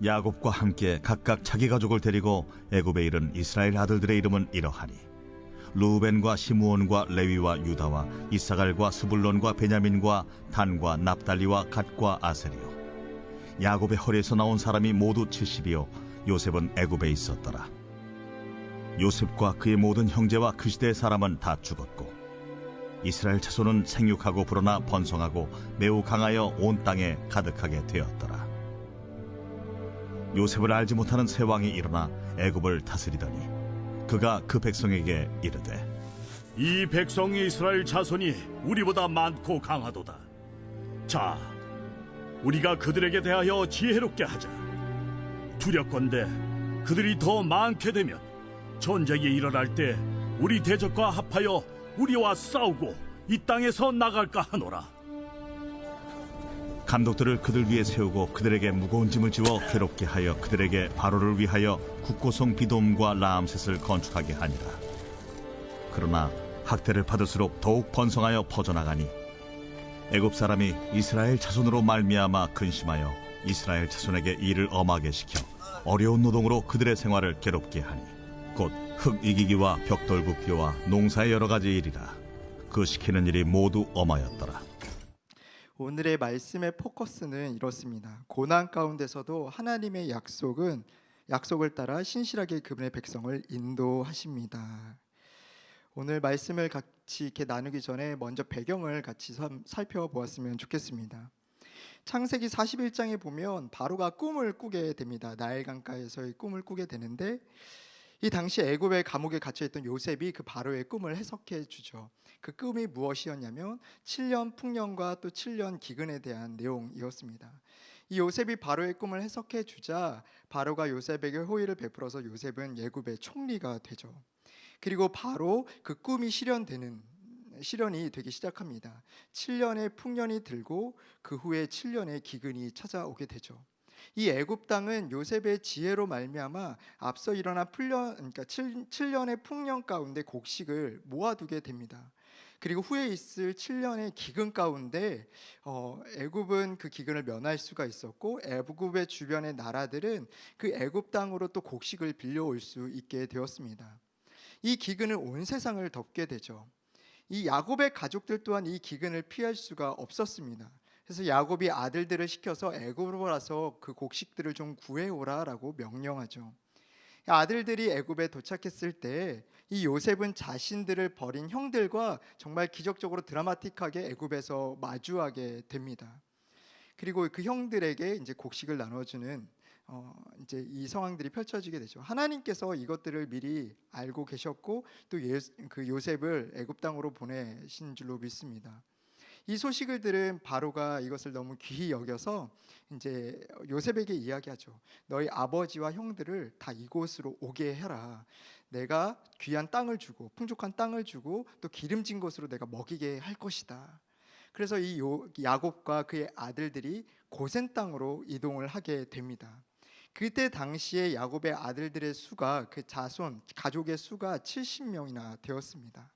야곱과 함께 각각 자기 가족을 데리고 애굽에 이른 이스라엘 아들들의 이름은 이러하니 루벤과 시므온과 레위와 유다와 이사갈과 스불론과 베냐민과 단과 납달리와 갓과 아셀이요 야곱의 허리에서 나온 사람이 모두 70이요 요셉은 애굽에 있었더라. 요셉과 그의 모든 형제와 그 시대의 사람은 다 죽었고 이스라엘 자손은 생육하고 불어나 번성하고 매우 강하여 온 땅에 가득하게 되었더라. 요셉을 알지 못하는 새 왕이 일어나 애굽을 다스리더니 그가 그 백성에게 이르되 이 백성이 이스라엘 자손이 우리보다 많고 강하도다. 자, 우리가 그들에게 대하여 지혜롭게 하자. 두렵건대 그들이 더 많게 되면 전쟁이 일어날 때 우리 대적과 합하여 우리와 싸우고 이 땅에서 나갈까 하노라. 감독들을 그들 위에 세우고 그들에게 무거운 짐을 지워 괴롭게 하여 그들에게 바로를 위하여 국고성 비돔과 라암셋을 건축하게 하니라. 그러나 학대를 받을수록 더욱 번성하여 퍼져나가니 애굽 사람이 이스라엘 자손으로 말미암아 근심하여 이스라엘 자손에게 일을 엄하게 시켜 어려운 노동으로 그들의 생활을 괴롭게 하니 곧 흙 이기기와 벽돌 굽기와 농사의 여러 가지 일이라. 그 시키는 일이 모두 엄하였더라. 오늘의 말씀의 포커스는 이렇습니다. 고난 가운데서도 하나님의 약속을 따라 신실하게 그분의 백성을 인도하십니다. 오늘 말씀을 같이 이렇게 나누기 전에 먼저 배경을 같이 살펴보았으면 좋겠습니다. 창세기 41장에 보면 바로가 꿈을 꾸게 됩니다. 나일 강가에서의 꿈을 꾸게 되는데 이 당시 애굽의 감옥에 갇혀있던 요셉이 그 바로의 꿈을 해석해 주죠. 그 꿈이 무엇이었냐면 7년 풍년과 또 7년 기근에 대한 내용이었습니다. 이 요셉이 바로의 꿈을 해석해 주자 바로가 요셉에게 호의를 베풀어서 요셉은 애굽의 총리가 되죠. 그리고 바로 그 꿈이 실현이 되기 시작합니다. 7년의 풍년이 들고 그 후에 7년의 기근이 찾아오게 되죠. 이 애굽 땅은 요셉의 지혜로 말미암아 앞서 일어난 7년의 풍년 가운데 곡식을 모아두게 됩니다. 그리고 후에 있을 7년의 기근 가운데 애굽은 그 기근을 면할 수가 있었고 애굽의 주변의 나라들은 그 애굽 땅으로 또 곡식을 빌려올 수 있게 되었습니다. 이 기근은 온 세상을 덮게 되죠. 이 야곱의 가족들 또한 이 기근을 피할 수가 없었습니다. 그래서 야곱이 아들들을 시켜서 애굽으로 가서 그 곡식들을 좀 구해오라라고 명령하죠. 아들들이 애굽에 도착했을 때 이 요셉은 자신들을 버린 형들과 정말 기적적으로 드라마틱하게 애굽에서 마주하게 됩니다. 그리고 그 형들에게 이제 곡식을 나눠주는 이제 이 상황들이 펼쳐지게 되죠. 하나님께서 이것들을 미리 알고 계셨고 또 그 요셉을 애굽 땅으로 보내신 줄로 믿습니다. 이 소식을 들은 바로가 이것을 너무 귀히 여겨서 이제 요셉에게 이야기하죠. 너희 아버지와 형들을 다 이곳으로 오게 해라. 내가 귀한 땅을 주고 풍족한 땅을 주고 또 기름진 곳으로 내가 먹이게 할 것이다. 그래서 이 야곱과 그의 아들들이 고센 땅으로 이동을 하게 됩니다. 그때 당시에 야곱의 아들들의 수가 그 자손 가족의 수가 70명이나 되었습니다.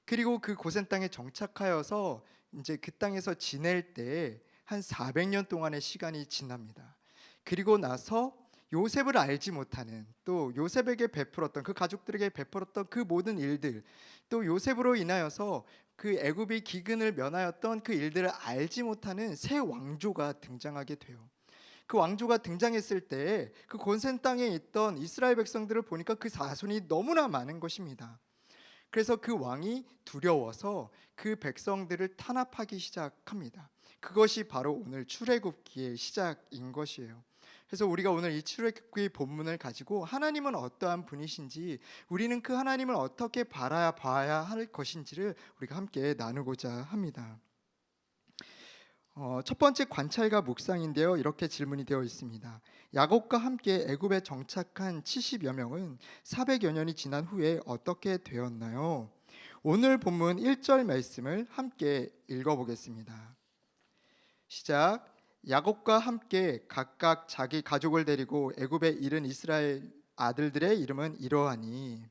그리고 그 고센 땅에 정착하여서 이제 그 땅에서 지낼 때 한 400년 동안의 시간이 지납니다. 그리고 나서 요셉을 알지 못하는 또 요셉에게 베풀었던 그 가족들에게 베풀었던 그 모든 일들 또 요셉으로 인하여서 그 애굽이 기근을 면하였던 그 일들을 알지 못하는 새 왕조가 등장하게 돼요. 그 왕조가 등장했을 때 그 고센 땅에 있던 이스라엘 백성들을 보니까 그 자손이 너무나 많은 것입니다. 그래서 그 왕이 두려워서 그 백성들을 탄압하기 시작합니다. 그것이 바로 오늘 출애굽기의 시작인 것이에요. 그래서 우리가 오늘 이 출애굽기 본문을 가지고 하나님은 어떠한 분이신지 우리는 그 하나님을 어떻게 바라봐야 할 것인지를 우리가 함께 나누고자 합니다. 첫 번째 관찰과 묵상인데요. 이렇게 질문이 되어 있습니다. 야곱과 함께 애굽에 정착한 70여 명은 400여 년이 지난 후에 어떻게 되었나요? 오늘 본문 1절 말씀을 함께 읽어보겠습니다. 시작. 야곱과 함께 각각 자기 가족을 데리고 애굽에 이른 이스라엘 아들들의 이름은 이러하니.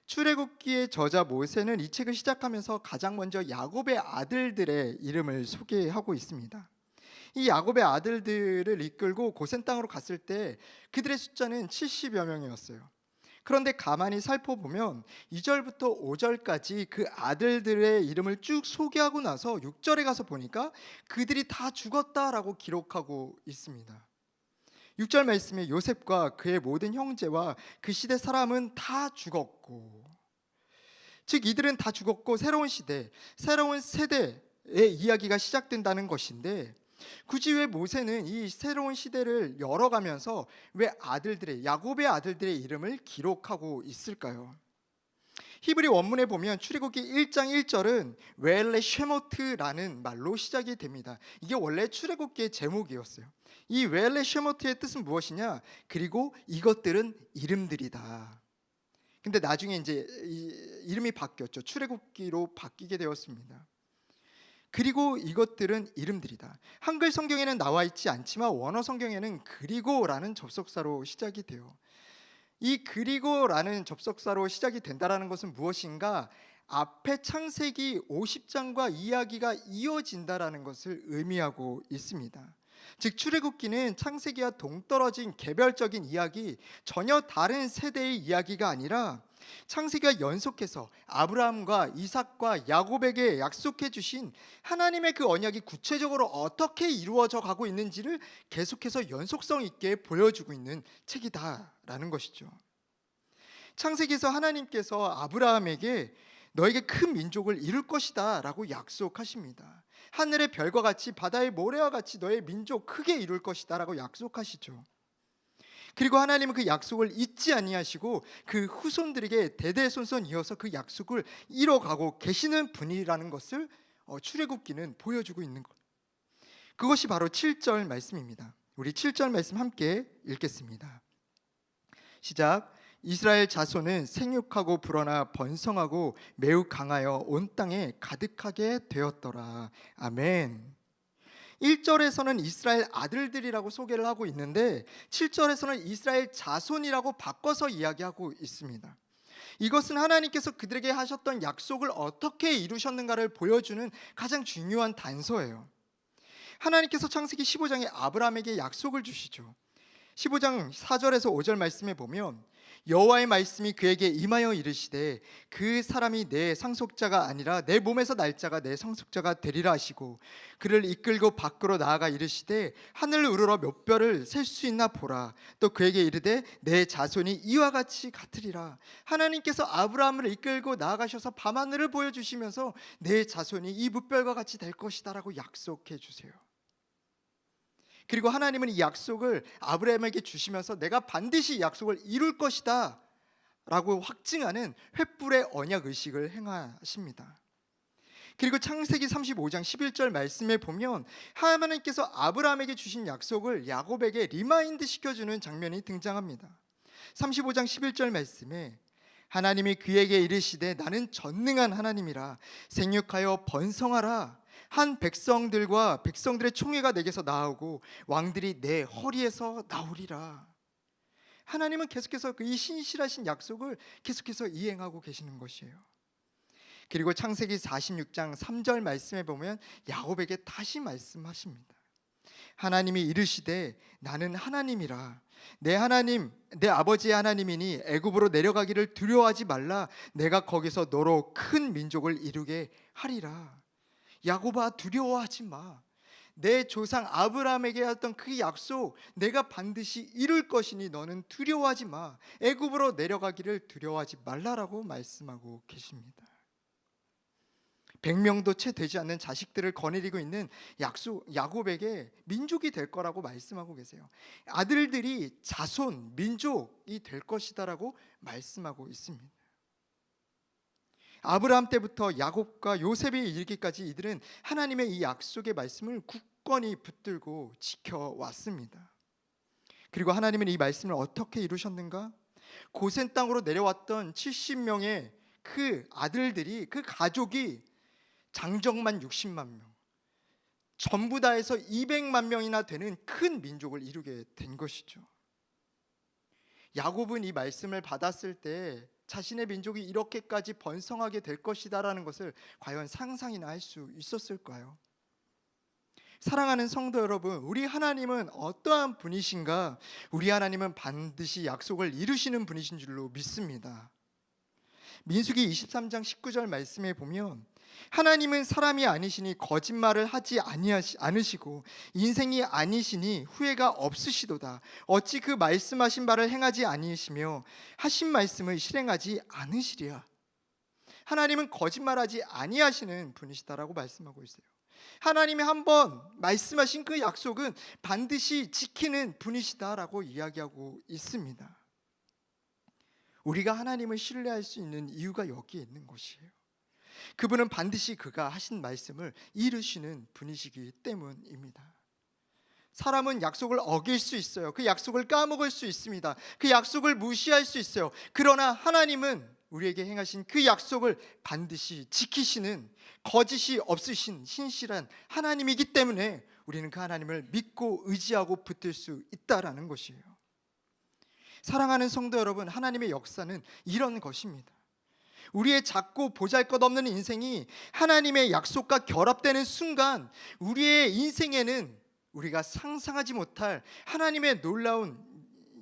출애굽기의 저자 모세는 이 책을 시작하면서 가장 먼저 야곱의 아들들의 이름을 소개하고 있습니다. 이 야곱의 아들들을 이끌고 고센 땅으로 갔을 때 그들의 숫자는 70여 명이었어요. 그런데 가만히 살펴보면 2절부터 5절까지 그 아들들의 이름을 쭉 소개하고 나서 6절에 가서 보니까 그들이 다 죽었다라고 기록하고 있습니다. 6절 말씀에 요셉과 그의 모든 형제와 그 시대 사람은 다 죽었고, 즉 이들은 다 죽었고 새로운 시대, 새로운 세대의 이야기가 시작된다는 것인데, 굳이 왜 모세는 이 새로운 시대를 열어가면서 왜 야곱의 아들들의 이름을 기록하고 있을까요? 히브리 원문에 보면 출애굽기 1장 1절은 웰레 쉐모트라는 말로 시작이 됩니다. 이게 원래 출애굽기의 제목이었어요. 이 웰레 쉐모트의 뜻은 무엇이냐? 그리고 이것들은 이름들이다. 근데 나중에 이제 이름이 바뀌었죠. 출애굽기로 바뀌게 되었습니다. 그리고 이것들은 이름들이다. 한글 성경에는 나와 있지 않지만 원어 성경에는 그리고라는 접속사로 시작이 돼요. 이 그리고라는 접속사로 시작이 된다라는 것은 무엇인가? 앞에 창세기 50장과 이야기가 이어진다라는 것을 의미하고 있습니다. 즉 출애굽기는 창세기와 동떨어진 개별적인 이야기, 전혀 다른 세대의 이야기가 아니라 창세기가 연속해서 아브라함과 이삭과 야곱에게 약속해 주신 하나님의 그 언약이 구체적으로 어떻게 이루어져 가고 있는지를 계속해서 연속성 있게 보여주고 있는 책이다라는 것이죠. 창세기에서 하나님께서 아브라함에게 너에게 큰 민족을 이룰 것이다 라고 약속하십니다. 하늘의 별과 같이 바다의 모래와 같이 너의 민족 크게 이룰 것이다 라고 약속하시죠. 그리고 하나님은 그 약속을 잊지 아니하시고 그 후손들에게 대대손손 이어서 그 약속을 이뤄가고 계시는 분이라는 것을 출애굽기는 보여주고 있는 것. 그것이 바로 7절 말씀입니다. 우리 7절 말씀 함께 읽겠습니다. 시작. 이스라엘 자손은 생육하고 불어나 번성하고 매우 강하여 온 땅에 가득하게 되었더라. 아멘. 1절에서는 이스라엘 아들들이라고 소개를 하고 있는데 7절에서는 이스라엘 자손이라고 바꿔서 이야기하고 있습니다. 이것은 하나님께서 그들에게 하셨던 약속을 어떻게 이루셨는가를 보여주는 가장 중요한 단서예요. 하나님께서 창세기 15장에 아브라함에게 약속을 주시죠. 15장 4절에서 5절 말씀에 보면 여호와의 말씀이 그에게 임하여 이르시되 그 사람이 내 상속자가 아니라 내 몸에서 날 자가 내 상속자가 되리라 하시고 그를 이끌고 밖으로 나아가 이르시되 하늘을 우러러 몇 별을 셀 수 있나 보라. 또 그에게 이르되 내 자손이 이와 같이 같으리라. 하나님께서 아브라함을 이끌고 나아가셔서 밤하늘을 보여주시면서 내 자손이 이 뭇별과 같이 될 것이다 라고 약속해 주세요. 그리고 하나님은 이 약속을 아브라함에게 주시면서 내가 반드시 이 약속을 이룰 것이다 라고 확증하는 횃불의 언약 의식을 행하십니다. 그리고 창세기 35장 11절 말씀에 보면 하나님께서 아브라함에게 주신 약속을 야곱에게 리마인드 시켜주는 장면이 등장합니다. 35장 11절 말씀에 하나님이 그에게 이르시되 나는 전능한 하나님이라 생육하여 번성하라. 한 백성들과 백성들의 총회가 내게서 나오고 왕들이 내 허리에서 나오리라. 하나님은 계속해서 이 신실하신 약속을 계속해서 이행하고 계시는 것이에요. 그리고 창세기 46장 3절 말씀에 보면 야곱에게 다시 말씀하십니다. 하나님이 이르시되 나는 하나님이라. 내 하나님 내 아버지의 하나님이니 애굽으로 내려가기를 두려워하지 말라. 내가 거기서 너로 큰 민족을 이루게 하리라. 야곱아 두려워하지 마. 내 조상 아브라함에게 했던 그 약속 내가 반드시 이룰 것이니 너는 두려워하지 마. 애굽으로 내려가기를 두려워하지 말라라고 말씀하고 계십니다. 100명도 채 되지 않는 자식들을 거느리고 있는 야곱에게 민족이 될 거라고 말씀하고 계세요. 아들들이 자손, 민족이 될 것이다라고 말씀하고 있습니다. 아브라함 때부터 야곱과 요셉이 이르기까지 이들은 하나님의 이 약속의 말씀을 굳건히 붙들고 지켜왔습니다. 그리고 하나님은 이 말씀을 어떻게 이루셨는가? 고센 땅으로 내려왔던 70명의 그 아들들이, 그 가족이 장정만 60만 명, 전부 다 해서 200만 명이나 되는 큰 민족을 이루게 된 것이죠. 야곱은 이 말씀을 받았을 때 자신의 민족이 이렇게까지 번성하게 될 것이다라는 것을 과연 상상이나 할 수 있었을까요? 사랑하는 성도 여러분, 우리 하나님은 어떠한 분이신가? 우리 하나님은 반드시 약속을 이루시는 분이신 줄로 믿습니다. 민수기 23장 19절 말씀에 보면 하나님은 사람이 아니시니 거짓말을 하지 않으시고 인생이 아니시니 후회가 없으시도다. 어찌 그 말씀하신 바를 행하지 아니시며 하신 말씀을 실행하지 않으시리야. 하나님은 거짓말하지 아니하시는 분이시다라고 말씀하고 있어요. 하나님이 한번 말씀하신 그 약속은 반드시 지키는 분이시다라고 이야기하고 있습니다. 우리가 하나님을 신뢰할 수 있는 이유가 여기에 있는 것이에요. 그분은 반드시 그가 하신 말씀을 이루시는 분이시기 때문입니다. 사람은 약속을 어길 수 있어요. 그 약속을 까먹을 수 있습니다. 그 약속을 무시할 수 있어요. 그러나 하나님은 우리에게 행하신 그 약속을 반드시 지키시는 거짓이 없으신 신실한 하나님이기 때문에 우리는 그 하나님을 믿고 의지하고 붙들 수 있다라는 것이에요. 사랑하는 성도 여러분, 하나님의 역사는 이런 것입니다. 우리의 작고 보잘것없는 인생이 하나님의 약속과 결합되는 순간 우리의 인생에는 우리가 상상하지 못할 하나님의 놀라운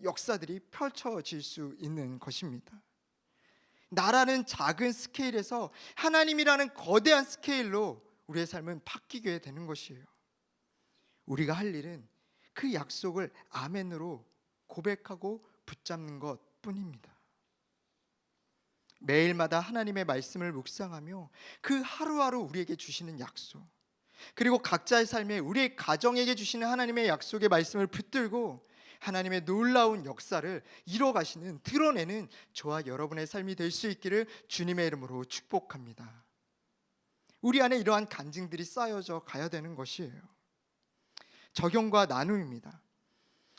역사들이 펼쳐질 수 있는 것입니다. 나라는 작은 스케일에서 하나님이라는 거대한 스케일로 우리의 삶은 바뀌게 되는 것이에요. 우리가 할 일은 그 약속을 아멘으로 고백하고 붙잡는 것뿐입니다. 매일마다 하나님의 말씀을 묵상하며 그 하루하루 우리에게 주시는 약속, 그리고 각자의 삶에 우리의 가정에게 주시는 하나님의 약속의 말씀을 붙들고 하나님의 놀라운 역사를 이뤄가시는, 드러내는 저와 여러분의 삶이 될 수 있기를 주님의 이름으로 축복합니다. 우리 안에 이러한 간증들이 쌓여져 가야 되는 것이에요. 적용과 나눔입니다.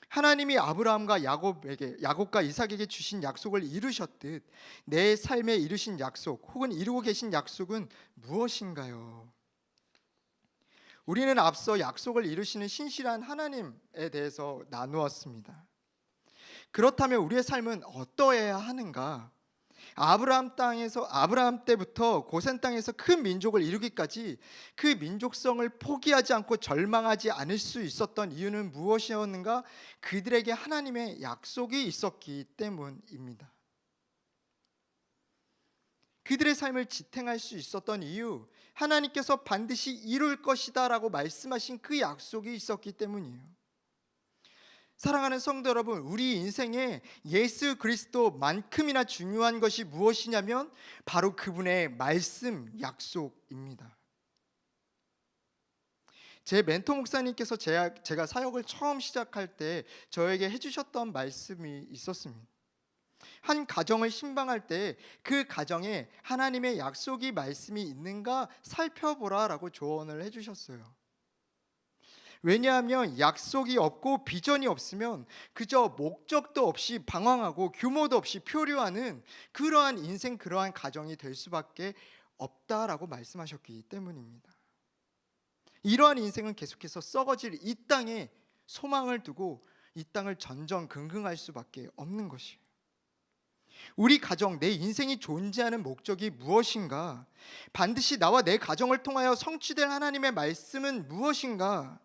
하나님이 아브라함과 야곱과 이삭에게 주신 약속을 이루셨듯 내 삶에 이루신 약속 혹은 이루고 계신 약속은 무엇인가요? 우리는 앞서 약속을 이루시는 신실한 하나님에 대해서 나누었습니다. 그렇다면 우리의 삶은 어떠해야 하는가? 아브라함 때부터 고센 땅에서 큰 민족을 이루기까지 그 민족성을 포기하지 않고 절망하지 않을 수 있었던 이유는 무엇이었는가? 그들에게 하나님의 약속이 있었기 때문입니다. 그들의 삶을 지탱할 수 있었던 이유, 하나님께서 반드시 이룰 것이다 라고 말씀하신 그 약속이 있었기 때문이에요. 사랑하는 성도 여러분, 우리 인생에 예수 그리스도만큼이나 중요한 것이 무엇이냐면 바로 그분의 말씀, 약속입니다. 제 멘토 목사님께서 제가 사역을 처음 시작할 때 저에게 해주셨던 말씀이 있었습니다. 한 가정을 신방할 때 그 가정에 하나님의 약속이 말씀이 있는가 살펴보라 라고 조언을 해주셨어요. 왜냐하면 약속이 없고 비전이 없으면 그저 목적도 없이 방황하고 규모도 없이 표류하는 그러한 인생, 그러한 가정이 될 수밖에 없다라고 말씀하셨기 때문입니다. 이러한 인생은 계속해서 썩어질 이 땅에 소망을 두고 이 땅을 전전긍긍할 수밖에 없는 것이에요. 우리 가정, 내 인생이 존재하는 목적이 무엇인가? 반드시 나와 내 가정을 통하여 성취될 하나님의 말씀은 무엇인가?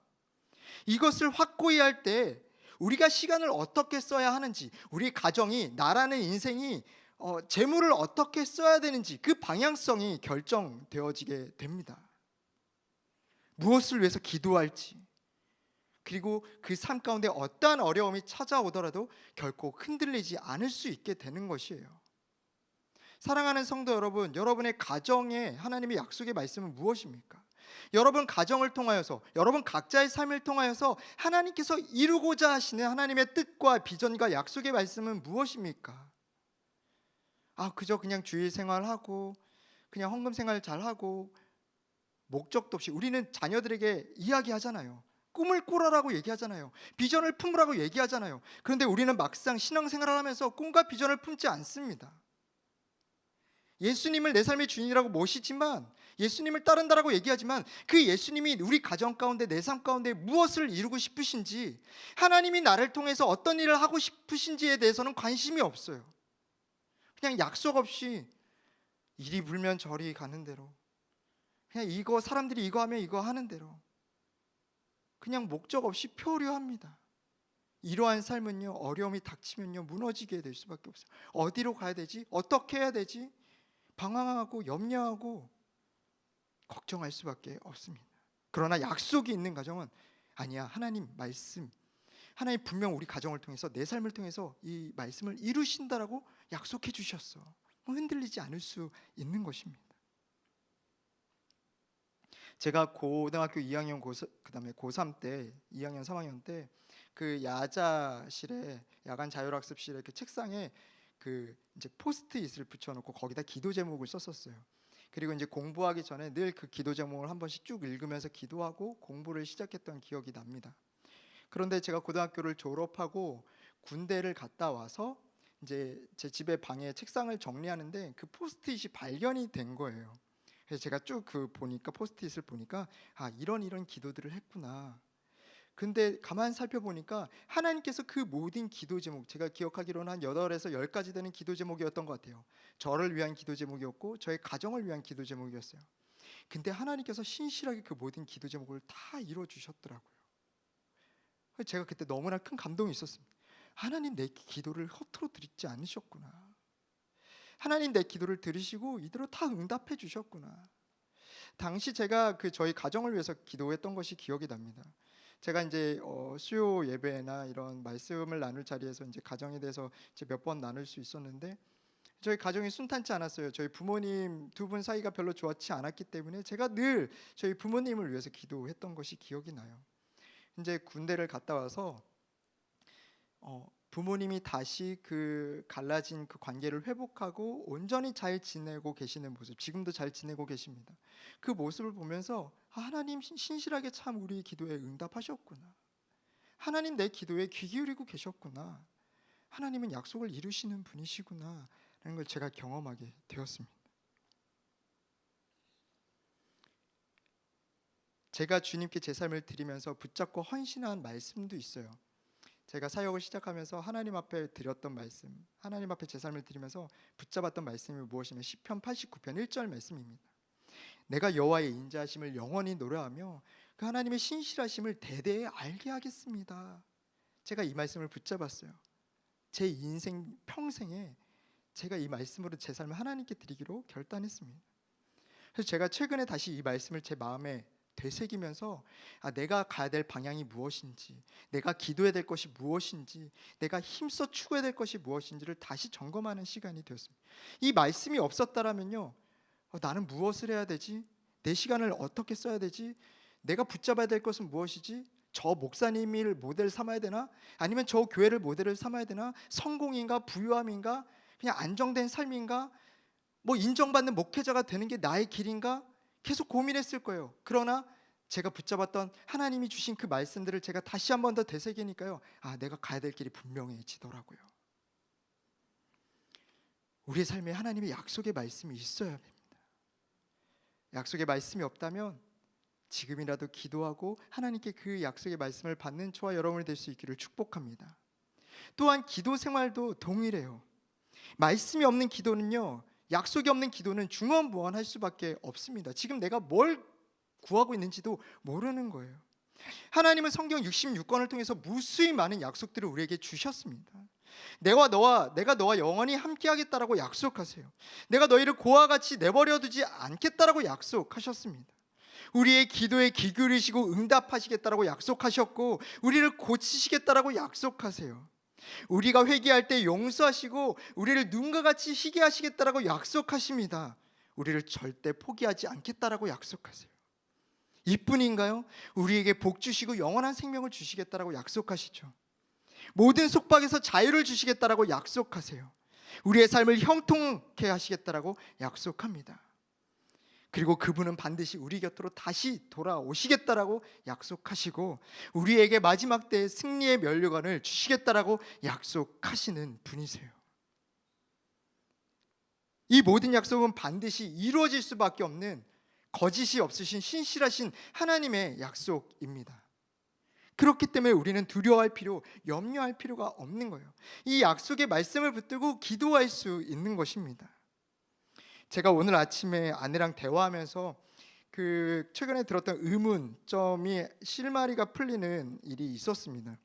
이것을 확고히 할 때 우리가 시간을 어떻게 써야 하는지, 우리 가정이, 나라는 인생이 재물을 어떻게 써야 되는지 그 방향성이 결정되어지게 됩니다. 무엇을 위해서 기도할지, 그리고 그 삶 가운데 어떠한 어려움이 찾아오더라도 결코 흔들리지 않을 수 있게 되는 것이에요. 사랑하는 성도 여러분, 여러분의 가정에 하나님의 약속의 말씀은 무엇입니까? 여러분 가정을 통하여서, 여러분 각자의 삶을 통하여서 하나님께서 이루고자 하시는 하나님의 뜻과 비전과 약속의 말씀은 무엇입니까? 그저 그냥 주일 생활하고 그냥 헌금 생활 잘하고 목적도 없이 우리는 자녀들에게 이야기하잖아요. 꿈을 꾸라라고 얘기하잖아요. 비전을 품으라고 얘기하잖아요. 그런데 우리는 막상 신앙생활을 하면서 꿈과 비전을 품지 않습니다. 예수님을 내 삶의 주인이라고 모시지만, 예수님을 따른다라고 얘기하지만 그 예수님이 우리 가정 가운데, 내 삶 가운데 무엇을 이루고 싶으신지, 하나님이 나를 통해서 어떤 일을 하고 싶으신지에 대해서는 관심이 없어요. 그냥 약속 없이 이리 불면 저리 가는 대로, 그냥 사람들이 이거 하면 이거 하는 대로, 그냥 목적 없이 표류합니다. 이러한 삶은요, 어려움이 닥치면요 무너지게 될 수밖에 없어요. 어디로 가야 되지? 어떻게 해야 되지? 방황하고 염려하고 걱정할 수밖에 없습니다. 그러나 약속이 있는 가정은 아니야, 하나님 말씀, 하나님 분명 우리 가정을 통해서, 내 삶을 통해서 이 말씀을 이루신다라고 약속해 주셨어. 흔들리지 않을 수 있는 것입니다. 제가 고등학교 2학년 그다음에 고3 때, 2학년 3학년 때 그 야자실에, 야간 자율학습실에 그 책상에 그 이제 포스트잇을 붙여놓고 거기다 기도 제목을 썼었어요. 그리고 이제 공부하기 전에 늘 그 기도 제목을 한 번씩 쭉 읽으면서 기도하고 공부를 시작했던 기억이 납니다. 그런데 제가 고등학교를 졸업하고 군대를 갔다 와서 이제 제 집에 방에 책상을 정리하는데 그 포스트잇이 발견이 된 거예요. 그래서 제가 쭉 그 보니까, 포스트잇을 보니까 아, 이런 기도들을 했구나. 근데 가만 살펴보니까 하나님께서 그 모든 기도 제목, 제가 기억하기로는 한 8에서 10가지 되는 기도 제목이었던 것 같아요. 저를 위한 기도 제목이었고 저의 가정을 위한 기도 제목이었어요. 근데 하나님께서 신실하게 그 모든 기도 제목을 다 이루어 주셨더라고요. 제가 그때 너무나 큰 감동이 있었습니다. 하나님, 내 기도를 허투루 드리지 않으셨구나. 하나님, 내 기도를 들으시고 이대로 다 응답해 주셨구나. 당시 제가 그 저희 가정을 위해서 기도했던 것이 기억이 납니다. 제가 이제 수요 예배나 이런 말씀을 나눌 자리에서 이제 가정에 대해서 이제 몇 번 나눌 수 있었는데, 저희 가정이 순탄치 않았어요. 저희 부모님 두 분 사이가 별로 좋지 않았기 때문에 제가 늘 저희 부모님을 위해서 기도했던 것이 기억이 나요. 이제 군대를 갔다 와서 부모님이 다시 그 갈라진 그 관계를 회복하고 온전히 잘 지내고 계시는 모습, 지금도 잘 지내고 계십니다. 그 모습을 보면서 하나님 신실하게 참 우리 기도에 응답하셨구나. 하나님, 내 기도에 귀 기울이고 계셨구나. 하나님은 약속을 이루시는 분이시구나 라는 걸 제가 경험하게 되었습니다. 제가 주님께 제 삶을 드리면서 붙잡고 헌신한 말씀도 있어요. 제가 사역을 시작하면서 하나님 앞에 드렸던 말씀, 하나님 앞에 제 삶을 드리면서 붙잡았던 말씀이 무엇이냐면 시편 89편 1절 말씀입니다. 내가 여호와의 인자하심을 영원히 노래하며 그 하나님의 신실하심을 대대에 알게 하겠습니다. 제가 이 말씀을 붙잡았어요. 제 인생 평생에 제가 이 말씀으로 제 삶을 하나님께 드리기로 결단했습니다. 그래서 제가 최근에 다시 이 말씀을 제 마음에 되새기면서 내가 가야 될 방향이 무엇인지, 내가 기도해야 될 것이 무엇인지, 내가 힘써 추구해야 될 것이 무엇인지를 다시 점검하는 시간이 되었습니다. 이 말씀이 없었다라면요, 나는 무엇을 해야 되지? 내 시간을 어떻게 써야 되지? 내가 붙잡아야 될 것은 무엇이지? 저 목사님을 모델 삼아야 되나? 아니면 저 교회를 모델을 삼아야 되나? 성공인가? 부유함인가? 그냥 안정된 삶인가? 뭐 인정받는 목회자가 되는 게 나의 길인가? 계속 고민했을 거예요. 그러나 제가 붙잡았던 하나님이 주신 그 말씀들을 제가 다시 한 번 더 되새기니까요, 내가 가야 될 길이 분명해지더라고요. 우리의 삶에 하나님의 약속의 말씀이 있어야 됩니다. 약속의 말씀이 없다면 지금이라도 기도하고 하나님께 그 약속의 말씀을 받는 저와 여러분이 될 수 있기를 축복합니다. 또한 기도 생활도 동일해요. 말씀이 없는 기도는요, 약속이 없는 기도는 중언부언할 수밖에 없습니다. 지금 내가 뭘 구하고 있는지도 모르는 거예요. 하나님은 성경 66권을 통해서 무수히 많은 약속들을 우리에게 주셨습니다. 내가 너와 영원히 함께하겠다라고 약속하세요. 내가 너희를 고와 같이 내버려두지 않겠다라고 약속하셨습니다. 우리의 기도에 귀 기울이시고 응답하시겠다라고 약속하셨고, 우리를 고치시겠다라고 약속하세요. 우리가 회개할 때 용서하시고 우리를 눈과 같이 희게 하시겠다라고 약속하십니다. 우리를 절대 포기하지 않겠다라고 약속하세요. 이뿐인가요? 우리에게 복 주시고 영원한 생명을 주시겠다라고 약속하시죠. 모든 속박에서 자유를 주시겠다라고 약속하세요. 우리의 삶을 형통케 하시겠다라고 약속합니다. 그리고 그분은 반드시 우리 곁으로 다시 돌아오시겠다라고 약속하시고, 우리에게 마지막 때의 승리의 면류관을 주시겠다라고 약속하시는 분이세요. 이 모든 약속은 반드시 이루어질 수밖에 없는 거짓이 없으신 신실하신 하나님의 약속입니다. 그렇기 때문에 우리는 두려워할 필요, 염려할 필요가 없는 거예요. 이 약속의 말씀을 붙들고 기도할 수 있는 것입니다. 제가 오늘 아침에 아내랑 대화하면서 그 최근에 들었던 의문점이 실마리가 풀리는 일이 있었습니다.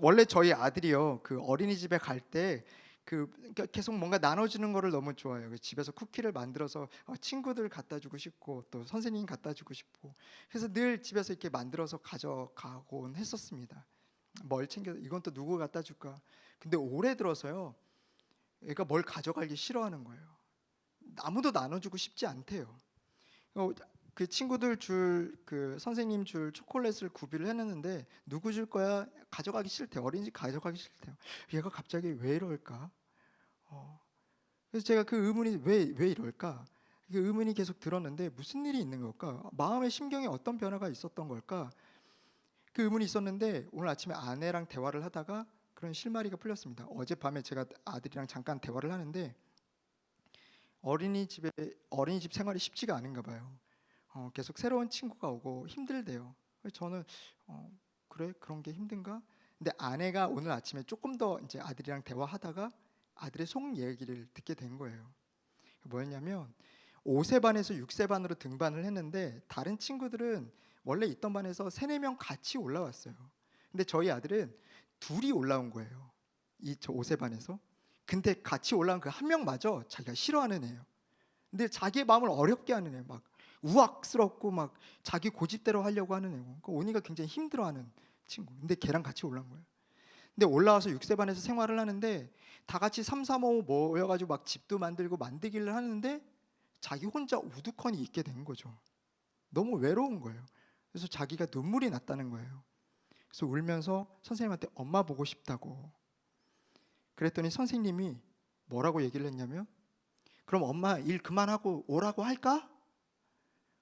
원래 저희 아들이요, 그 어린이집에 갈 때 그러니까 계속 뭔가 나눠주는 거를 너무 좋아해요. 그래서 집에서 쿠키를 만들어서 친구들 갖다 주고 싶고 또 선생님 갖다 주고 싶고, 그래서 늘 집에서 이렇게 만들어서 가져가곤 했었습니다. 뭘 챙겨, 이건 또 누구 갖다 줄까? 근데 올해 들어서요, 애가 뭘 가져가기 싫어하는 거예요. 아무도 나눠주고 싶지 않대요. 그 친구들 줄, 그 선생님 줄 초콜릿을 구비를 해놨는데 누구 줄 거야? 가져가기 싫대요. 어린이집 가져가기 싫대요. 얘가 갑자기 왜 이럴까? 그래서 제가 그 의문이 왜 이럴까? 그 의문이 계속 들었는데 무슨 일이 있는 걸까? 마음의 심경에 어떤 변화가 있었던 걸까? 그 의문이 있었는데 오늘 아침에 아내랑 대화를 하다가 그런 실마리가 풀렸습니다. 어젯밤에 제가 아들이랑 잠깐 대화를 하는데 어린이집 생활이 쉽지가 않은가 봐요. 계속 새로운 친구가 오고 힘들대요. 그래서 저는 그래, 그런 게 힘든가? 근데 아내가 오늘 아침에 조금 더 이제 아들이랑 대화하다가 아들의 속 얘기를 듣게 된 거예요. 뭐였냐면 5세 반에서 6세 반으로 등반을 했는데 다른 친구들은 원래 있던 반에서 3, 4명 같이 올라왔어요. 근데 저희 아들은 둘이 올라온 거예요. 저 5세 반에서. 근데 같이 올라온 그 한 명마저 자기가 싫어하는 애예요. 근데 자기의 마음을 어렵게 하는 애예요. 막 우악스럽고 막 자기 고집대로 하려고 하는 애고, 그러니까 오니가 굉장히 힘들어하는 친구. 근데 걔랑 같이 올라온 거예요. 근데 올라와서 6세 반에서 생활을 하는데 다 같이 3, 4, 5 모여가지고 막 집도 만들고 만들기를 하는데 자기 혼자 우두커니 있게 된 거죠. 너무 외로운 거예요. 그래서 자기가 눈물이 났다는 거예요. 그래서 울면서 선생님한테 엄마 보고 싶다고. 그랬더니 선생님이 뭐라고 얘기를 했냐면, 그럼 엄마 일 그만하고 오라고 할까?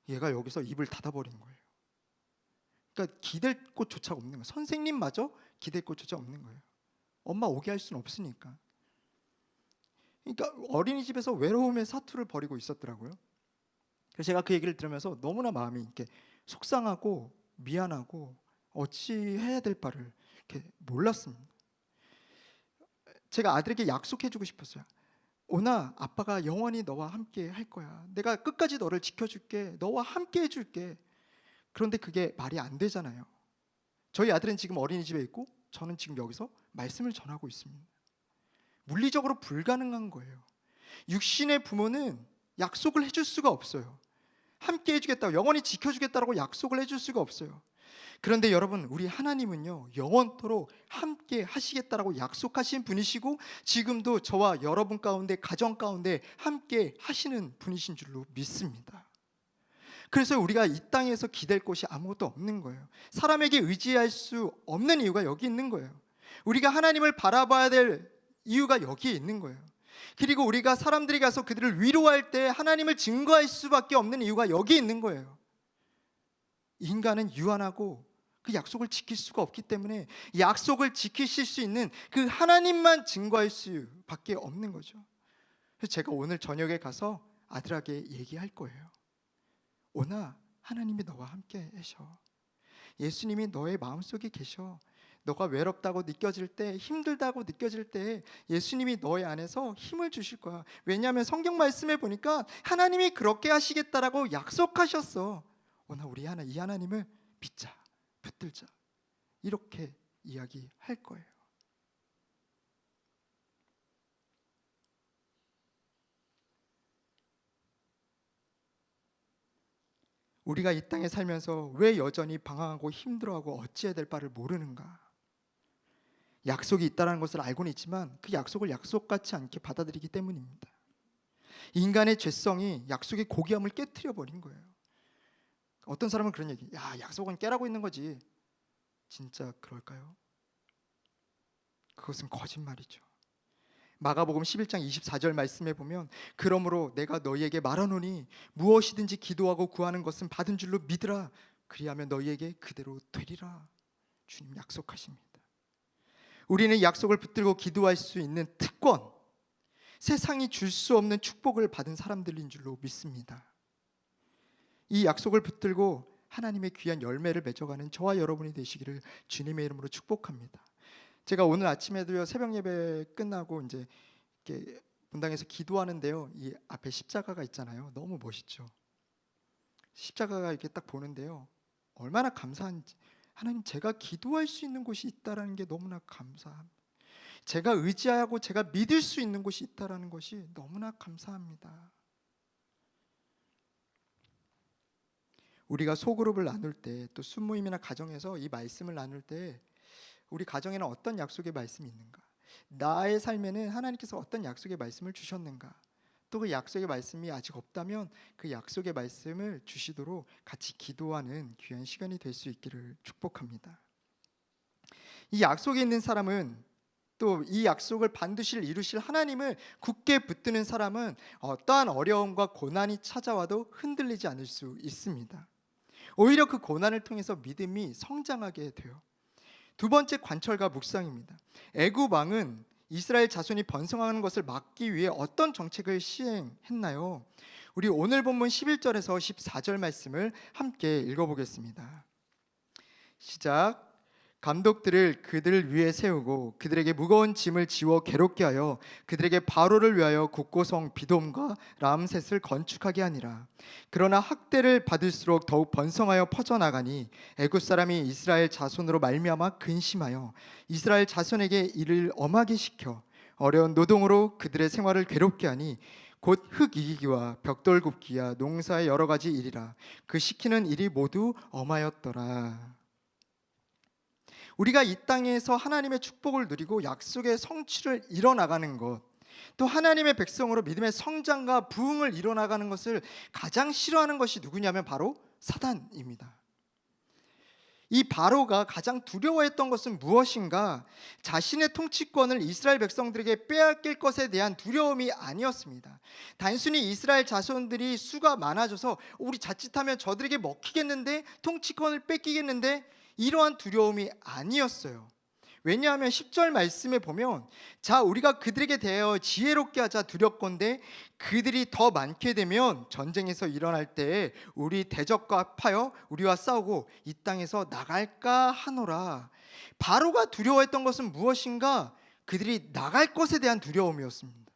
얘가 여기서 입을 닫아버린 거예요. 그러니까 기댈 곳조차 없는 거예요. 선생님마저 기댈 곳조차 없는 거예요. 엄마 오게 할 수는 없으니까. 그러니까 어린이집에서 외로움의 사투를 벌이고 있었더라고요. 그래서 제가 그 얘기를 들으면서 너무나 마음이 이렇게 속상하고 미안하고 어찌 해야 될 바를 이렇게 몰랐습니다. 제가 아들에게 약속해주고 싶었어요. 오나, 아빠가 영원히 너와 함께 할 거야. 내가 끝까지 너를 지켜줄게. 너와 함께 해줄게. 그런데 그게 말이 안 되잖아요. 저희 아들은 지금 어린이집에 있고 저는 지금 여기서 말씀을 전하고 있습니다. 물리적으로 불가능한 거예요. 육신의 부모는 약속을 해줄 수가 없어요. 함께 해주겠다고, 영원히 지켜주겠다고 약속을 해줄 수가 없어요. 그런데 여러분, 우리 하나님은요, 영원토록 함께 하시겠다라고 약속하신 분이시고 지금도 저와 여러분 가운데, 가정 가운데 함께 하시는 분이신 줄로 믿습니다. 그래서 우리가 이 땅에서 기댈 곳이 아무것도 없는 거예요. 사람에게 의지할 수 없는 이유가 여기 있는 거예요. 우리가 하나님을 바라봐야 될 이유가 여기에 있는 거예요. 그리고 우리가 사람들이 가서 그들을 위로할 때 하나님을 증거할 수밖에 없는 이유가 여기 있는 거예요. 인간은 유한하고 그 약속을 지킬 수가 없기 때문에 약속을 지키실 수 있는 그 하나님만 증거할 수밖에 없는 거죠. 그래서 제가 오늘 저녁에 가서 아들에게 얘기할 거예요. 오나, 하나님이 너와 함께 계셔. 예수님이 너의 마음속에 계셔. 너가 외롭다고 느껴질 때, 힘들다고 느껴질 때 예수님이 너의 안에서 힘을 주실 거야. 왜냐하면 성경 말씀에 보니까 하나님이 그렇게 하시겠다라고 약속하셨어. 오나, 우리 이 하나님을 믿자, 붙들자, 이렇게 이야기할 거예요. 우리가 이 땅에 살면서 왜 여전히 방황하고 힘들어하고 어찌해야 될 바를 모르는가? 약속이 있다는 것을 알고는 있지만 그 약속을 약속 같지 않게 받아들이기 때문입니다. 인간의 죄성이 약속의 고귀함을 깨트려 버린 거예요. 어떤 사람은 그런 얘기, 야, 약속은 깨라고 있는 거지. 진짜 그럴까요? 그것은 거짓말이죠. 마가복음 11장 24절 말씀에 보면, 그러므로 내가 너희에게 말하노니 무엇이든지 기도하고 구하는 것은 받은 줄로 믿으라. 그리하면 너희에게 그대로 되리라. 주님 약속하십니다. 우리는 약속을 붙들고 기도할 수 있는 특권, 세상이 줄 수 없는 축복을 받은 사람들인 줄로 믿습니다. 이 약속을 붙들고 하나님의 귀한 열매를 맺어가는 저와 여러분이 되시기를 주님의 이름으로 축복합니다. 제가 오늘 아침에도요, 새벽 예배 끝나고 이제 이렇게 본당에서 기도하는데요, 이 앞에 십자가가 있잖아요. 너무 멋있죠. 십자가가 이렇게 딱 보는데요, 얼마나 감사한지. 하나님, 제가 기도할 수 있는 곳이 있다라는 게 너무나 감사합니다. 제가 의지하고 제가 믿을 수 있는 곳이 있다라는 것이 너무나 감사합니다. 우리가 소그룹을 나눌 때, 또 순모임이나 가정에서 이 말씀을 나눌 때 우리 가정에는 어떤 약속의 말씀이 있는가? 나의 삶에는 하나님께서 어떤 약속의 말씀을 주셨는가? 또 그 약속의 말씀이 아직 없다면 그 약속의 말씀을 주시도록 같이 기도하는 귀한 시간이 될 수 있기를 축복합니다. 이 약속에 있는 사람은, 또 이 약속을 반드시 이루실 하나님을 굳게 붙드는 사람은 어떠한 어려움과 고난이 찾아와도 흔들리지 않을 수 있습니다. 오히려 그 고난을 통해서 믿음이 성장하게 돼요. 두 번째 관철과 묵상입니다. 애굽 왕은 이스라엘 자손이 번성하는 것을 막기 위해 어떤 정책을 시행했나요? 우리 오늘 본문 11절에서 14절 말씀을 함께 읽어보겠습니다. 시작. 감독들을 그들 위에 세우고 그들에게 무거운 짐을 지워 괴롭게 하여 그들에게 바로를 위하여 국고성 비돔과 람셋을 건축하게 하니라. 그러나 학대를 받을수록 더욱 번성하여 퍼져나가니 애굽 사람이 이스라엘 자손으로 말미암아 근심하여 이스라엘 자손에게 이를 엄하게 시켜 어려운 노동으로 그들의 생활을 괴롭게 하니 곧 흙 이기기와 벽돌 굽기야 농사의 여러 가지 일이라. 그 시키는 일이 모두 엄하였더라. 우리가 이 땅에서 하나님의 축복을 누리고 약속의 성취를 이뤄나가는 것, 또 하나님의 백성으로 믿음의 성장과 부흥을 이뤄나가는 것을 가장 싫어하는 것이 누구냐면 바로 사단입니다. 이 바로가 가장 두려워했던 것은 무엇인가? 자신의 통치권을 이스라엘 백성들에게 빼앗길 것에 대한 두려움이 아니었습니다. 단순히 이스라엘 자손들이 수가 많아져서 우리 자칫하면 저들에게 먹히겠는데, 통치권을 뺏기겠는데, 이러한 두려움이 아니었어요. 왜냐하면 10절 말씀에 보면, 자 우리가 그들에게 대하여 지혜롭게 하자 두렵건대 그들이 더 많게 되면 전쟁에서 일어날 때에 우리 대적과 합하여 우리와 싸우고 이 땅에서 나갈까 하노라. 바로가 두려워했던 것은 무엇인가? 그들이 나갈 것에 대한 두려움이었습니다.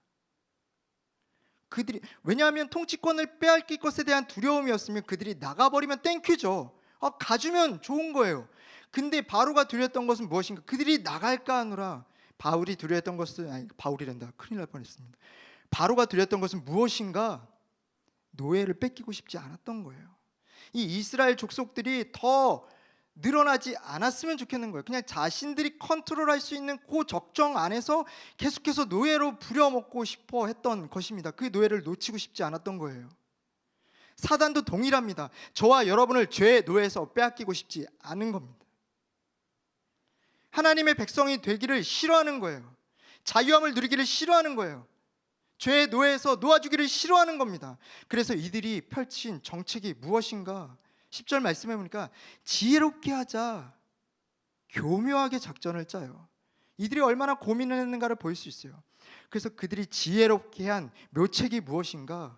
왜냐하면 통치권을 빼앗길 것에 대한 두려움이었으면 그들이 나가버리면 땡큐죠. 가주면 좋은 거예요. 근데 바로가 두려웠던 것은 무엇인가? 그들이 나갈까 하노라. 바울이 두려웠던 것은, 아니 바울이란다, 큰일 날 뻔했습니다. 바로가 두려웠던 것은 무엇인가? 노예를 뺏기고 싶지 않았던 거예요. 이 이스라엘 족속들이 더 늘어나지 않았으면 좋겠는 거예요. 그냥 자신들이 컨트롤할 수 있는 그 적정 안에서 계속해서 노예로 부려먹고 싶어 했던 것입니다. 그 노예를 놓치고 싶지 않았던 거예요. 사단도 동일합니다. 저와 여러분을 죄의 노예에서 빼앗기고 싶지 않은 겁니다. 하나님의 백성이 되기를 싫어하는 거예요. 자유함을 누리기를 싫어하는 거예요. 죄의 노예에서 놓아주기를 싫어하는 겁니다. 그래서 이들이 펼친 정책이 무엇인가? 10절 말씀해 보니까 지혜롭게 하자, 교묘하게 작전을 짜요. 이들이 얼마나 고민을 했는가를 볼 수 있어요. 그래서 그들이 지혜롭게 한 묘책이 무엇인가?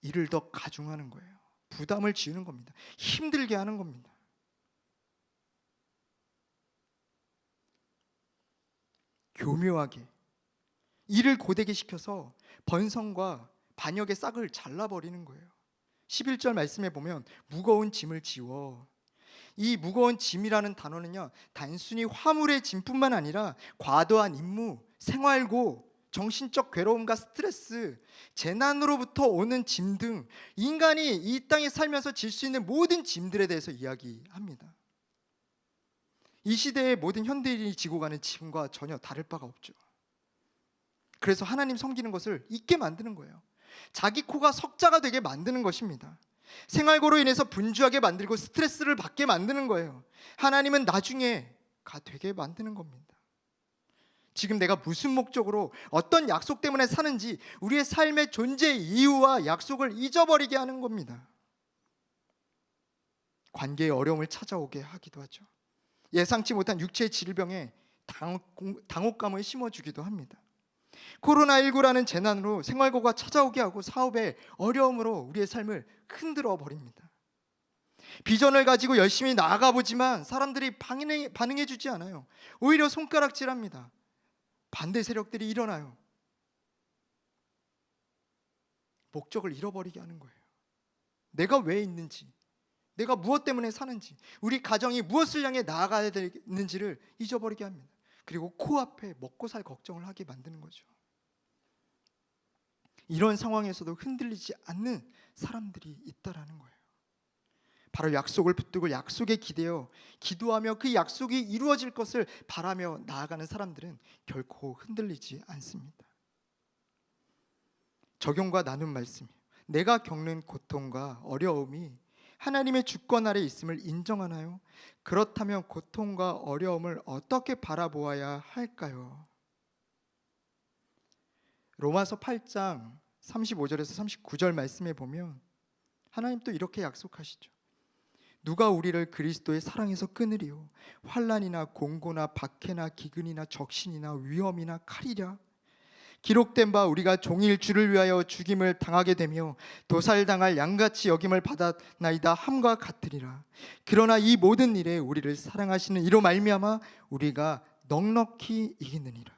이를 더 가중하는 거예요. 부담을 지우는 겁니다. 힘들게 하는 겁니다. 교묘하게 이를 고되게 시켜서 번성과 반역의 싹을 잘라버리는 거예요. 11절 말씀에 보면 무거운 짐을 지워. 이 무거운 짐이라는 단어는요, 단순히 화물의 짐뿐만 아니라 과도한 임무, 생활고, 정신적 괴로움과 스트레스, 재난으로부터 오는 짐 등 인간이 이 땅에 살면서 질 수 있는 모든 짐들에 대해서 이야기합니다. 이 시대의 모든 현대인이 지고 가는 짐과 전혀 다를 바가 없죠. 그래서 하나님 섬기는 것을 잊게 만드는 거예요. 자기 코가 석자가 되게 만드는 것입니다. 생활고로 인해서 분주하게 만들고 스트레스를 받게 만드는 거예요. 하나님은 나중에 되게 만드는 겁니다. 지금 내가 무슨 목적으로 어떤 약속 때문에 사는지 우리의 삶의 존재 이유와 약속을 잊어버리게 하는 겁니다. 관계의 어려움을 찾아오게 하기도 하죠. 예상치 못한 육체의 질병에 당혹감을 심어주기도 합니다. 코로나19라는 재난으로 생활고가 찾아오게 하고 사업의 어려움으로 우리의 삶을 흔들어 버립니다. 비전을 가지고 열심히 나아가보지만 사람들이 반응해주지 않아요. 오히려 손가락질합니다. 반대 세력들이 일어나요. 목적을 잃어버리게 하는 거예요. 내가 왜 있는지, 내가 무엇 때문에 사는지, 우리 가정이 무엇을 향해 나아가야 되는지를 잊어버리게 합니다. 그리고 코앞에 먹고 살 걱정을 하게 만드는 거죠. 이런 상황에서도 흔들리지 않는 사람들이 있다라는 거예요. 바로 약속을 붙들고 약속에 기대어 기도하며 그 약속이 이루어질 것을 바라며 나아가는 사람들은 결코 흔들리지 않습니다. 적용과 나눈 말씀이에요. 내가 겪는 고통과 어려움이 하나님의 주권 아래 있음을 인정하나요? 그렇다면 고통과 어려움을 어떻게 바라보아야 할까요? 로마서 8장 35절에서 39절 말씀에 보면 하나님 또 이렇게 약속하시죠. 누가 우리를 그리스도의 사랑에서 끊으리요? 환난이나 공고나 박해나 기근이나 적신이나 위험이나 칼이랴. 기록된 바 우리가 종일 주를 위하여 죽임을 당하게 되며 도살당할 양같이 여김을 받았나이다 함과 같으리라. 그러나 이 모든 일에 우리를 사랑하시는 이로 말미암아 우리가 넉넉히 이기느니라.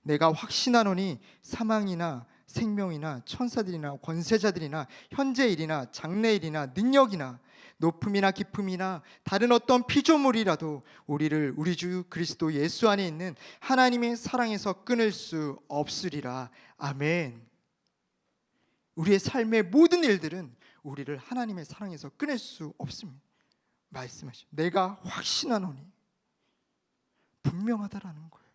내가 확신하노니 사망이나 생명이나 천사들이나 권세자들이나 현재일이나 장래일이나 능력이나 높음이나 깊음이나 다른 어떤 피조물이라도 우리를 우리 주 그리스도 예수 안에 있는 하나님의 사랑에서 끊을 수 없으리라. 아멘. 우리의 삶의 모든 일들은 우리를 하나님의 사랑에서 끊을 수 없습니다. 말씀하시죠. 내가 확신하노니, 분명하다라는 거예요.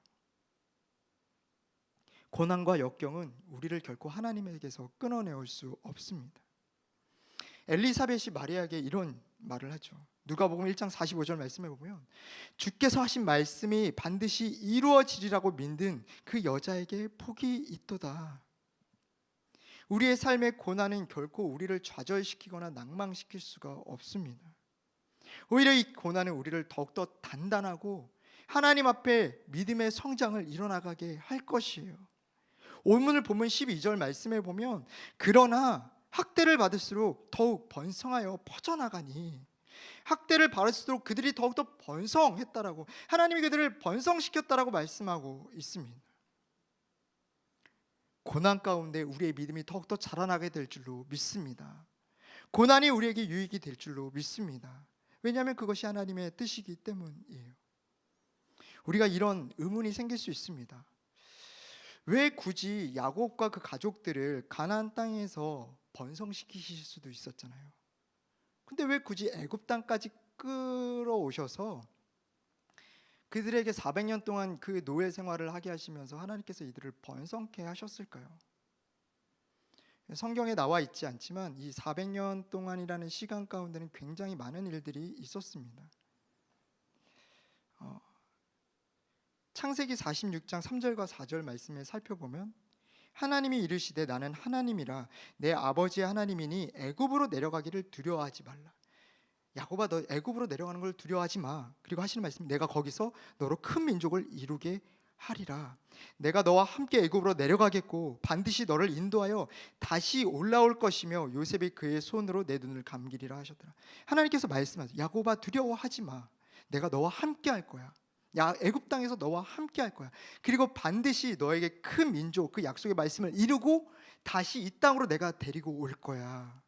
고난과 역경은 우리를 결코 하나님에게서 끊어내올 수 없습니다. 엘리사벳이 마리아에게 이런 말을 하죠. 누가복음 1장 45절 말씀해 보면 주께서 하신 말씀이 반드시 이루어지리라고 믿는 그 여자에게 복이 있도다. 우리의 삶의 고난은 결코 우리를 좌절시키거나 낭망시킬 수가 없습니다. 오히려 이 고난은 우리를 더욱더 단단하고 하나님 앞에 믿음의 성장을 이뤄나가게 할 것이에요. 오늘 본문 12절 말씀에 보면 그러나 학대를 받을수록 더욱 번성하여 퍼져나가니, 학대를 받을수록 그들이 더욱더 번성했다라고, 하나님이 그들을 번성시켰다라고 말씀하고 있습니다. 고난 가운데 우리의 믿음이 더욱더 자라나게 될 줄로 믿습니다. 고난이 우리에게 유익이 될 줄로 믿습니다. 왜냐하면 그것이 하나님의 뜻이기 때문이에요. 우리가 이런 의문이 생길 수 있습니다. 왜 굳이 야곱과 그 가족들을 가나안 땅에서 번성시키실 수도 있었잖아요. 근데 왜 굳이 애굽 땅까지 끌어오셔서 그들에게 400년 동안 그 노예 생활을 하게 하시면서 하나님께서 이들을 번성케 하셨을까요? 성경에 나와 있지 않지만 이 400년 동안이라는 시간 가운데는 굉장히 많은 일들이 있었습니다. 창세기 46장 3절과 4절 말씀에 살펴보면 하나님이 이르시되 나는 하나님이라 내 아버지의 하나님이니 애굽으로 내려가기를 두려워하지 말라. 야곱아, 너 애굽으로 내려가는 걸 두려워하지 마. 그리고 하시는 말씀, 내가 거기서 너로 큰 민족을 이루게 하리라. 내가 너와 함께 애굽으로 내려가겠고 반드시 너를 인도하여 다시 올라올 것이며 요셉이 그의 손으로 내 눈을 감기리라 하셨더라. 하나님께서 말씀하세요. 야곱아, 두려워하지 마. 내가 너와 함께 할 거야. 애굽 땅에서 너와 함께 할 거야. 그리고 반드시 너에게 큰 민족, 그 약속의 말씀을 이루고 다시 이 땅으로 내가 데리고 올 거야.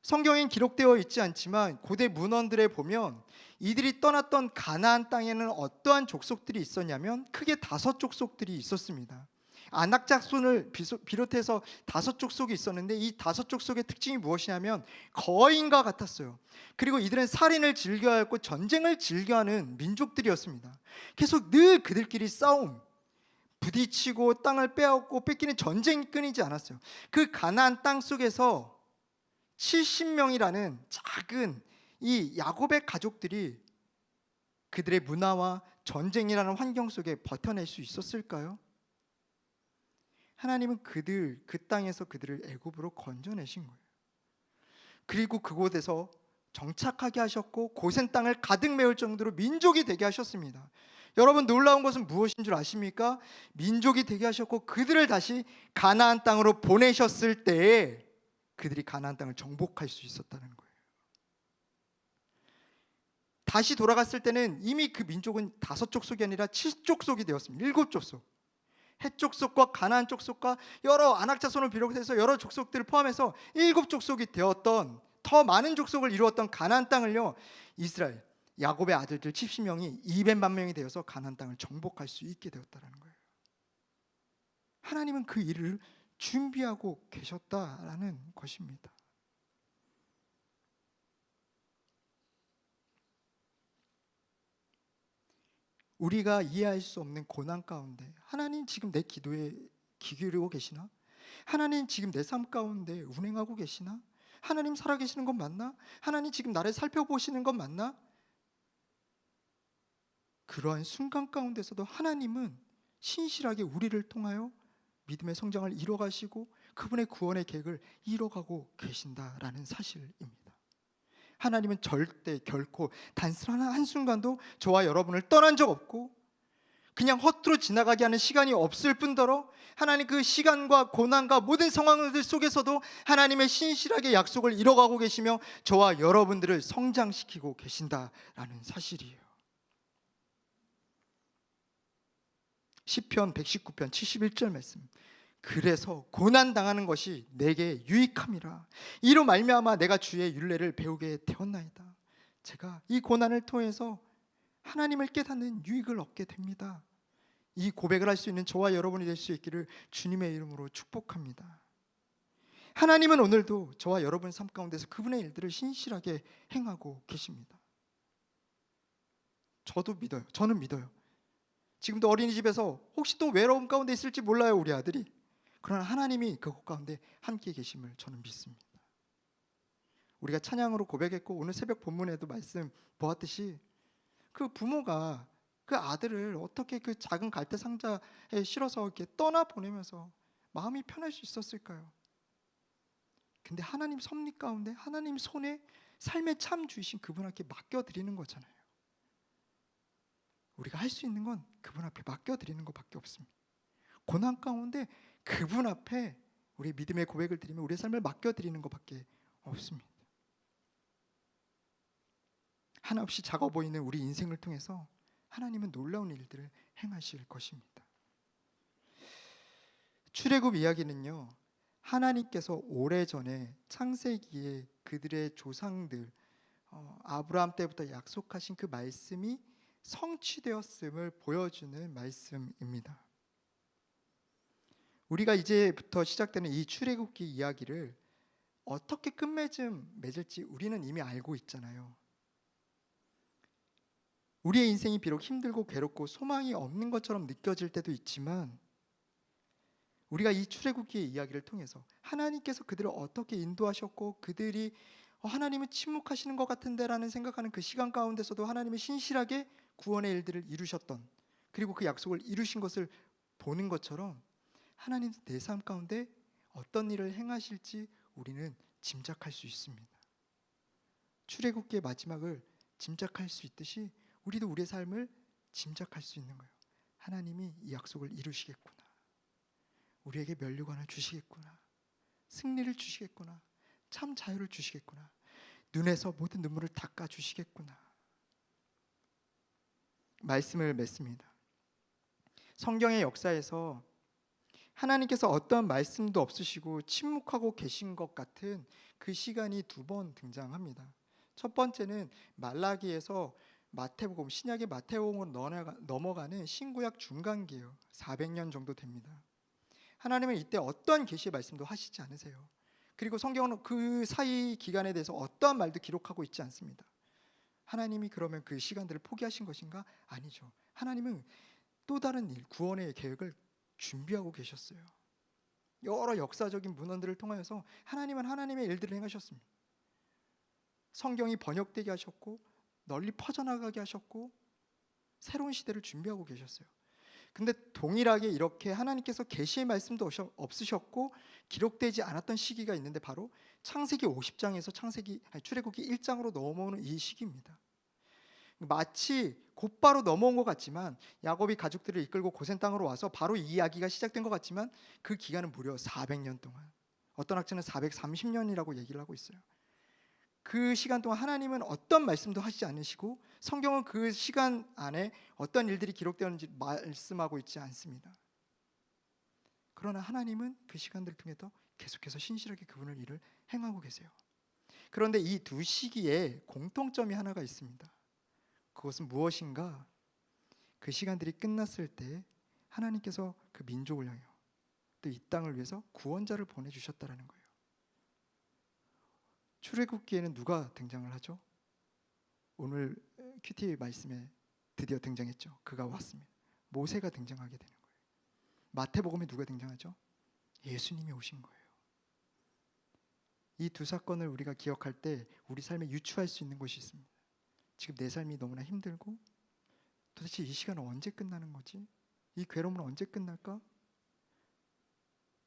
성경엔 기록되어 있지 않지만 고대 문헌들에 보면 이들이 떠났던 가나안 땅에는 어떠한 족속들이 있었냐면 크게 5 족속들이 있었습니다. 아낙 자손을 비롯해서 5 족속이 있었는데 이 5 족속의 특징이 무엇이냐면 거인과 같았어요. 그리고 이들은 살인을 즐겨하였고 전쟁을 즐겨하는 민족들이었습니다. 계속 늘 그들끼리 싸움, 부딪히고 땅을 빼앗고 뺏기는 전쟁이 끊이지 않았어요. 그 가나안 땅 속에서 70명이라는 작은 이 야곱의 가족들이 그들의 문화와 전쟁이라는 환경 속에 버텨낼 수 있었을까요? 하나님은 그 땅에서 그들을 애굽으로 건져내신 거예요. 그리고 그곳에서 정착하게 하셨고 고센 땅을 가득 메울 정도로 민족이 되게 하셨습니다. 여러분, 놀라운 것은 무엇인 줄 아십니까? 민족이 되게 하셨고 그들을 다시 가나안 땅으로 보내셨을 때에 그들이 가나안 땅을 정복할 수 있었다는 거예요. 다시 돌아갔을 때는 이미 그 민족은 5 족속이 아니라 7 족속이 되었습니다. 7 족속. 헷 족속과 가나안 족속과 여러 아낙 자손을 비롯해서 여러 족속들을 포함해서 7족속이 되었던, 더 많은 족속을 이루었던 가나안 땅을요, 이스라엘 야곱의 아들들 70명이 200만 명이 되어서 가나안 땅을 정복할 수 있게 되었다라는 거예요. 하나님은 그 일을 준비하고 계셨다라는 것입니다. 우리가 이해할 수 없는 고난 가운데 하나님 지금 내 기도에 귀 기울이고 계시나? 하나님 지금 내 삶 가운데 운행하고 계시나? 하나님 살아계시는 건 맞나? 하나님 지금 나를 살펴보시는 건 맞나? 그러한 순간 가운데서도 하나님은 신실하게 우리를 통하여 믿음의 성장을 이뤄가시고 그분의 구원의 계획을 이뤄가고 계신다라는 사실입니다. 하나님은 절대 결코 단순한 한순간도 저와 여러분을 떠난 적 없고 그냥 헛으로 지나가게 하는 시간이 없을 뿐더러 하나님 그 시간과 고난과 모든 상황들 속에서도 하나님의 신실하게 약속을 이뤄가고 계시며 저와 여러분들을 성장시키고 계신다라는 사실이에요. 시편 119편 71절 말씀. 그래서 고난 당하는 것이 내게 유익함이라. 이로 말미암아 내가 주의 율례를 배우게 되었나이다. 제가 이 고난을 통해서 하나님을 깨닫는 유익을 얻게 됩니다. 이 고백을 할 수 있는 저와 여러분이 될 수 있기를 주님의 이름으로 축복합니다. 하나님은 오늘도 저와 여러분 삶 가운데서 그분의 일들을 신실하게 행하고 계십니다. 저도 믿어요. 저는 믿어요. 지금도 어린이집에서 혹시 또 외로움 가운데 있을지 몰라요, 우리 아들이. 그러나 하나님이 그곳 가운데 함께 계심을 저는 믿습니다. 우리가 찬양으로 고백했고 오늘 새벽 본문에도 말씀 보았듯이 그 부모가 그 아들을 어떻게 그 작은 갈대 상자에 실어서 이렇게 떠나 보내면서 마음이 편할 수 있었을까요? 근데 하나님 섭리 가운데 하나님 손에 삶의 참 주이신 그분 앞에 맡겨드리는 거잖아요. 우리가 할 수 있는 건 그분 앞에 맡겨드리는 것밖에 없습니다. 고난 가운데 그분 앞에 우리 믿음의 고백을 드리며 우리의 삶을 맡겨드리는 것밖에 없습니다. 한없이 작아 보이는 우리 인생을 통해서 하나님은 놀라운 일들을 행하실 것입니다. 출애굽 이야기는요, 하나님께서 오래전에 창세기에 그들의 조상들 아브라함 때부터 약속하신 그 말씀이 성취되었음을 보여주는 말씀입니다. 우리가 이제부터 시작되는 이 출애굽기 이야기를 어떻게 끝맺음 맺을지 우리는 이미 알고 있잖아요. 우리의 인생이 비록 힘들고 괴롭고 소망이 없는 것처럼 느껴질 때도 있지만 우리가 이 출애굽기의 이야기를 통해서 하나님께서 그들을 어떻게 인도하셨고 그들이 하나님은 침묵하시는 것 같은데라는 생각하는 그 시간 가운데서도 하나님이 신실하게 구원의 일들을 이루셨던, 그리고 그 약속을 이루신 것을 보는 것처럼 하나님 내 삶 가운데 어떤 일을 행하실지 우리는 짐작할 수 있습니다. 출애굽기의 마지막을 짐작할 수 있듯이 우리도 우리의 삶을 짐작할 수 있는 거예요. 하나님이 이 약속을 이루시겠구나. 우리에게 면류관을 주시겠구나. 승리를 주시겠구나. 참 자유를 주시겠구나. 눈에서 모든 눈물을 닦아 주시겠구나. 말씀을 맺습니다. 성경의 역사에서 하나님께서 어떤 말씀도 없으시고 침묵하고 계신 것 같은 그 시간이 2번 등장합니다. 첫 번째는 말라기에서 마태복음, 신약의 마태복음으로 넘어가는 신구약 중간기예요. 400년 정도 됩니다. 하나님은 이때 어떠한 계시의 말씀도 하시지 않으세요. 그리고 성경은 그 사이 기간에 대해서 어떠한 말도 기록하고 있지 않습니다. 하나님이 그러면 그 시간들을 포기하신 것인가? 아니죠. 하나님은 또 다른 일, 구원의 계획을 준비하고 계셨어요. 여러 역사적인 문헌들을 통하여서 하나님은 하나님의 일들을 행하셨습니다. 성경이 번역되게 하셨고 널리 퍼져나가게 하셨고 새로운 시대를 준비하고 계셨어요. 근데 동일하게 이렇게 하나님께서 계시의 말씀도 없으셨고 기록되지 않았던 시기가 있는데 바로 창세기 50장에서 출애굽기 1장으로 넘어오는 이 시기입니다. 마치 곧바로 넘어온 것 같지만 야곱이 가족들을 이끌고 고센 땅으로 와서 바로 이 이야기가 시작된 것 같지만 그 기간은 무려 400년 동안, 어떤 학자는 430년이라고 얘기를 하고 있어요. 그 시간 동안 하나님은 어떤 말씀도 하시지 않으시고 성경은 그 시간 안에 어떤 일들이 기록되었는지 말씀하고 있지 않습니다. 그러나 하나님은 그 시간들을 통해서 계속해서 신실하게 그분의 일을 행하고 계세요. 그런데 이 두 시기에 공통점이 하나가 있습니다. 그것은 무엇인가? 그 시간들이 끝났을 때 하나님께서 그 민족을 향해 또 이 땅을 위해서 구원자를 보내주셨다라는 거예요. 출애굽기에는 누가 등장을 하죠? 오늘 큐티 말씀에 드디어 등장했죠. 그가 왔습니다. 모세가 등장하게 되는 거예요. 마태복음에 누가 등장하죠? 예수님이 오신 거예요. 이 두 사건을 우리가 기억할 때 우리 삶에 유추할 수 있는 것이 있습니다. 지금 내 삶이 너무나 힘들고 도대체 이 시간은 언제 끝나는 거지? 이 괴로움은 언제 끝날까?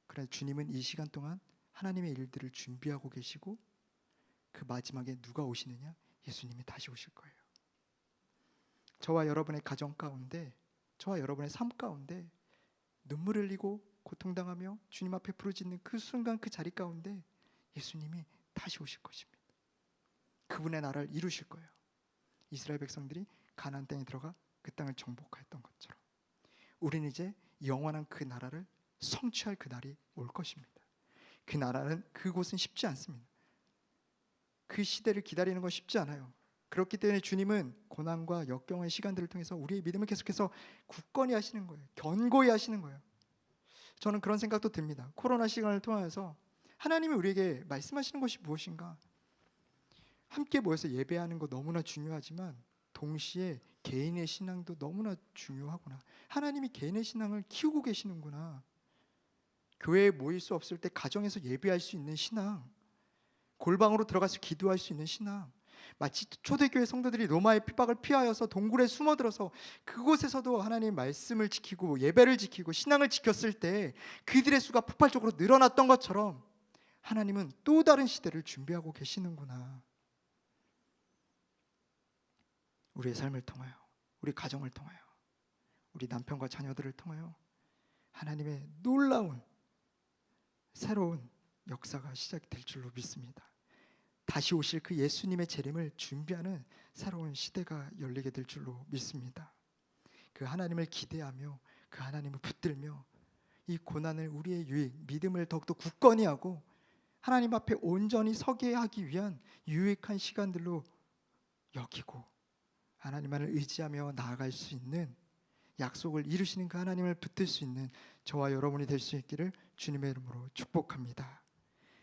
그러나 주님은 이 시간 동안 하나님의 일들을 준비하고 계시고 그 마지막에 누가 오시느냐? 예수님이 다시 오실 거예요. 저와 여러분의 가정 가운데, 저와 여러분의 삶 가운데 눈물 흘리고 고통당하며 주님 앞에 부르짖는 그 순간 그 자리 가운데 예수님이 다시 오실 것입니다. 그분의 나라를 이루실 거예요. 이스라엘 백성들이 가나안 땅에 들어가 그 땅을 정복하였던 것처럼 우리는 이제 영원한 그 나라를 성취할 그 날이 올 것입니다. 그 나라는, 그곳은 쉽지 않습니다. 그 시대를 기다리는 건 쉽지 않아요. 그렇기 때문에 주님은 고난과 역경의 시간들을 통해서 우리의 믿음을 계속해서 굳건히 하시는 거예요. 견고히 하시는 거예요. 저는 그런 생각도 듭니다. 코로나 시간을 통해서 하나님이 우리에게 말씀하시는 것이 무엇인가? 함께 모여서 예배하는 거 너무나 중요하지만 동시에 개인의 신앙도 너무나 중요하구나. 하나님이 개인의 신앙을 키우고 계시는구나. 교회에 모일 수 없을 때 가정에서 예배할 수 있는 신앙, 골방으로 들어가서 기도할 수 있는 신앙, 마치 초대교회 성도들이 로마의 핍박을 피하여서 동굴에 숨어들어서 그곳에서도 하나님의 말씀을 지키고 예배를 지키고 신앙을 지켰을 때 그들의 수가 폭발적으로 늘어났던 것처럼 하나님은 또 다른 시대를 준비하고 계시는구나. 우리의 삶을 통하여, 우리 가정을 통하여, 우리 남편과 자녀들을 통하여 하나님의 놀라운 새로운 역사가 시작될 줄로 믿습니다. 다시 오실 그 예수님의 재림을 준비하는 새로운 시대가 열리게 될 줄로 믿습니다. 그 하나님을 기대하며 그 하나님을 붙들며 이 고난을 우리의 유익, 믿음을 더욱더 굳건히 하고 하나님 앞에 온전히 서게 하기 위한 유익한 시간들로 여기고 하나님만을 의지하며 나아갈 수 있는, 약속을 이루시는 그 하나님을 붙들 수 있는 저와 여러분이 될 수 있기를 주님의 이름으로 축복합니다.